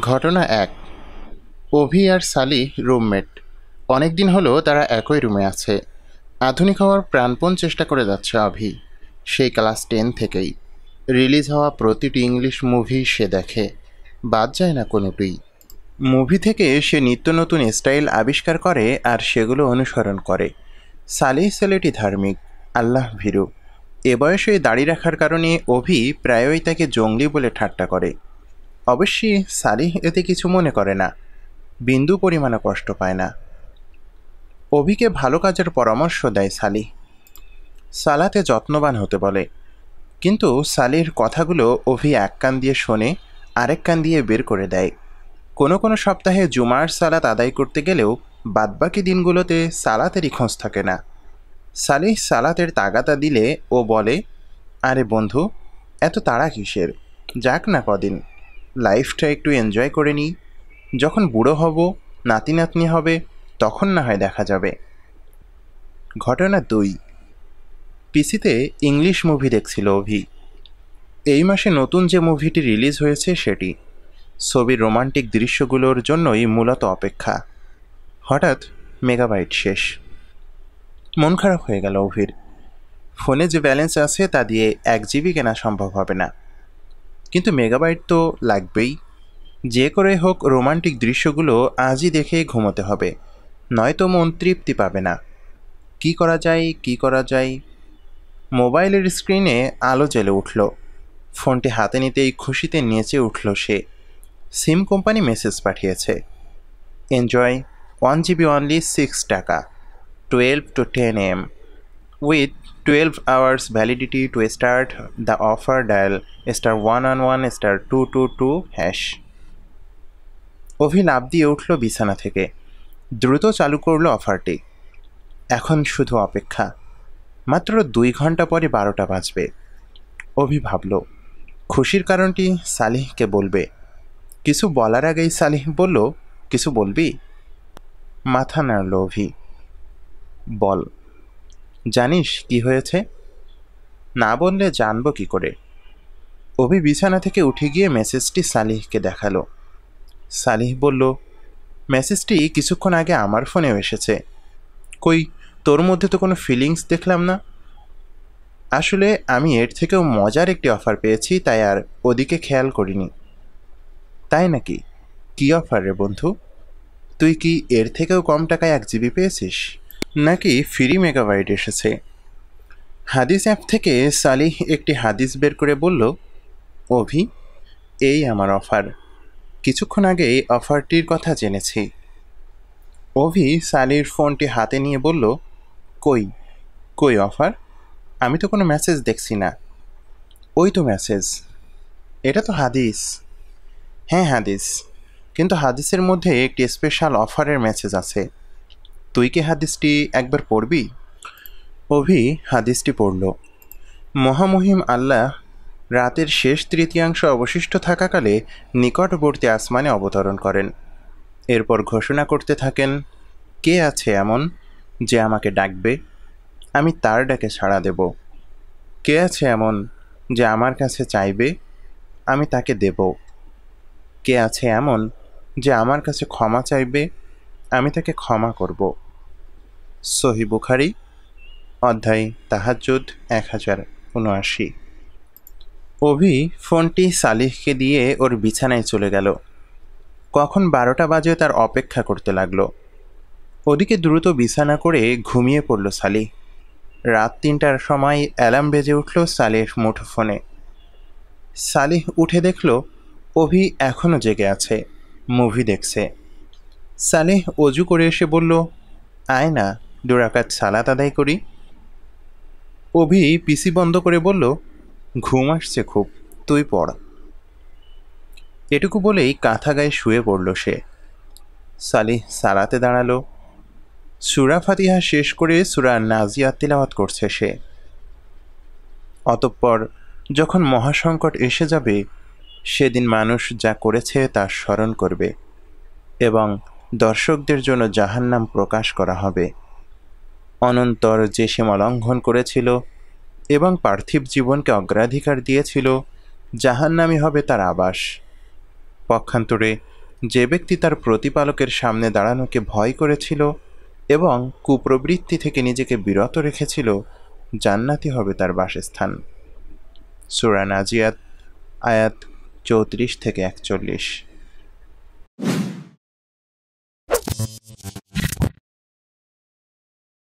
ঘটনা ১। অভি আর সালি রুমমেট। অনেক দিন হলো তারা একই রুমে আছে। আধুনিক হওয়ার প্রাণপণ চেষ্টা করে যাচ্ছে অভি, সেই ক্লাস 10 থেকেই। রিলিজ হওয়া প্রতিটি ইংলিশ মুভি সে দেখে, বাদ যায় না কোনোটিই। মুভি থেকে সে নিত্য নতুন স্টাইল আবিষ্কার করে আর সেগুলো অনুসরণ করে। সালি ছেলেটি ধার্মিক, আল্লাহ ভীরু। এ বয়সে দাড়ি রাখার কারণে অভি প্রায়ই তাকে জঙ্গলি বলে ঠাট্টা করে। অবশ্যই সালিহ এতে কিছু মনে করে না, বিন্দু পরিমাণে কষ্ট পায় না। অভিকে ভালো কাজের পরামর্শ দেয় সালিহ, সালাতে যত্নবান হতে বলে। কিন্তু সালিহর কথাগুলো অভি এক কান দিয়ে শোনে, আরেক কান দিয়ে বের করে দেয়। কোনো কোনো সপ্তাহে জুমার সালাত আদায় করতে গেলেও বাদবাকি দিনগুলোতে সালাতেরই খোঁজ থাকে না। সালিহ সালাতের তাগাদা দিলে ও বলে, আরে বন্ধু, এত তাড়া কিসের, যাক না কদিন, লাইফটা একটু এনজয় করে নিই। যখন বুড়ো হব, নাতি নাতনি হবে, তখন না হয় দেখা যাবে। ঘটনা ২। পিসিতে ইংলিশ মুভি দেখছিল অভি। এই মাসে নতুন যে মুভিটি রিলিজ হয়েছে সেটি। ছবির রোমান্টিক দৃশ্যগুলোর জন্যই মূলত অপেক্ষা। হঠাৎ মেগাবাইট শেষ। মন খারাপ হয়ে গেল অভির। ফোনে যে ব্যালেন্স আছে তা দিয়ে 1 জিবি কেনা সম্ভব হবে না, কিন্তু মেগাবাইট তো লাগবেই। যে করে হোক রোমান্টিক দৃশ্যগুলো আজই দেখে ঘুমোতে হবে, নয়তো মন তৃপ্তি পাবে না। কি করা যায়? মোবাইলের স্ক্রিনে আলো জ্বলে উঠল। ফোনটি হাতে নিতেই খুশিতে নেচে উঠল সে। সিম কোম্পানি মেসেজ পাঠিয়েছে, এনজয় 1 জিবি অনলি 6 টাকা, 12 to 10 AM with 12 hours validity to start the offer. Dial *111 *222#। অভি লাফ দিয়ে উঠল বিছানা থেকে, দ্রুত চালু করল অফারটি। এখন শুধু অপেক্ষা। মাত্র 2 ঘন্টা পরে 12টা বাজবে। অভি ভাবল, খুশির কারণটি সালিহকে বলবে। কিছু বলার আগেই সালিহ বলল, কিছু বলবি? মাথা নাড়ল অভি। বল। জানিস কি হয়েছে? না বললে জানবো কি করে? অভি বিছানা থেকে উঠে গিয়ে মেসেজটি সালিহকে দেখালো। সালিহ বলল, মেসেজটি কিছুক্ষণ আগে আমার ফোনেও এসেছে। কই, তোর মধ্যে তো কোনো ফিলিংস দেখলাম না। আসলে আমি এর থেকেও মজার একটি অফার পেয়েছি, তাই আর ওদিকে খেয়াল করিনি। তাই নাকি? কি অফার রে বন্ধু? তুই কি এর থেকেও কম টাকায় 1 জিবি পেয়েছিস, নাকি ফ্রি মেগাবাইট এসেছে? হাদিস অ্যাপ থেকে সালিহ একটি হাদিস বের করে বলল, অভি, এই আমার অফার। কিছুক্ষণ আগে এই অফারটির কথা জেনেছি। অভি সালির ফোনটি হাতে নিয়ে বলল, কই অফার? আমি তো কোনো মেসেজ দেখছি না। ওই তো মেসেজ। এটা তো হাদিস। হ্যাঁ হাদিস, কিন্তু হাদিসের মধ্যে একটি স্পেশাল অফারের মেসেজ আছে। তুই কি হাদিসটি একবার পড়বি? অভি হাদিসটি পড়ল। মহামহিম আল্লাহ রাতের শেষ তৃতীয়াংশ অবশিষ্ট থাকাকালে নিকটবর্তী আসমানে অবতরণ করেন। এরপর ঘোষণা করতে থাকেন, কে আছে এমন যে আমাকে ডাকবে, আমি তার ডাকে সাড়া দেব। কে আছে এমন যে আমার কাছে চাইবে, আমি তাকে দেব। কে আছে এমন যে আমার কাছে ক্ষমা চাইবে, আমি তাকে ক্ষমা করব। সহিহ বুখারী, অধ্যায় তাহাজ্জুদ 1079। অভি ফোনটি সালিহকে দিয়ে ওর বিছানায় চলে গেল। কখন 12টা বাজে তার অপেক্ষা করতে লাগলো। ওদিকে দ্রুত বিছানা করে ঘুমিয়ে পড়ল সালিহ। রাত 3টার সময় অ্যালার্ম বেজে উঠল সালিহর মুঠোফোনে। সালিহ উঠে দেখল অভি এখনও জেগে আছে, মুভি দেখছে। সালিহ অজু করে এসে বলল, আয় না 2 রাকাত সালাত আদায় করি। অভি পিসি বন্ধ করে বলল, ঘুম আসছে খুব, তুই পড়। এটুকু বলেই কাঁথা গায়ে শুয়ে পড়ল সে। সালিহ সালাতে দাঁড়ালো। সূরা ফাতিহা শেষ করে সূরা নাজিয়াত তিলাওয়াত করছে সে। অতঃপর যখন মহাসংকট এসে যাবে, সেদিন মানুষ যা করেছে তা স্মরণ করবে এবং দর্শকদের জন্য জাহান্নাম প্রকাশ করা হবে। অনন্তর যে সীমা লঙ্ঘন করেছিল এবং পার্থিব জীবনকে অগ্রাধিকার দিয়েছিল, জাহান্নামই হবে তার আবাস। পক্ষান্তরে যে ব্যক্তি তার প্রতিপালকের সামনে দাঁড়ানোকে ভয় করেছিল এবং কুপ্রবৃত্তি থেকে নিজেকে বিরত রেখেছিল, জান্নাতি হবে তার বাসস্থান। সূরা নাজিয়াত আয়াত 34 থেকে 41।